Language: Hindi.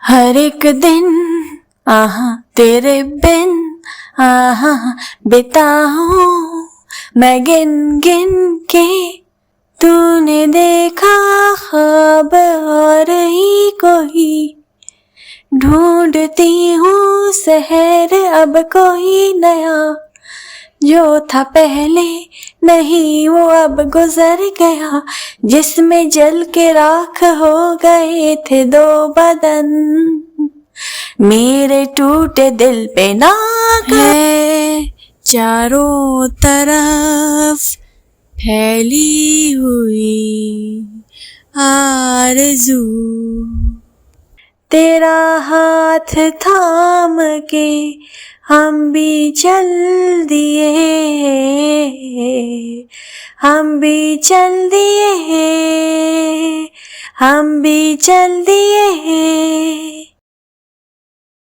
हर एक दिन आहा तेरे बिन आहा बिताऊं मैं गिन गिन के। तूने देखा ख्वाब और ही कोई, ढूंढती हूँ शहर अब कोई नया। जो था पहले नहीं वो अब गुजर गया, जिसमें जल के राख हो गए थे दो बदन। मेरे टूटे दिल पे नाक है चारों तरफ फैली हुई आरज़ू। तेरा हाथ थाम के हम भी चल दिए, हम भी चल दिए, हम भी चल दिए।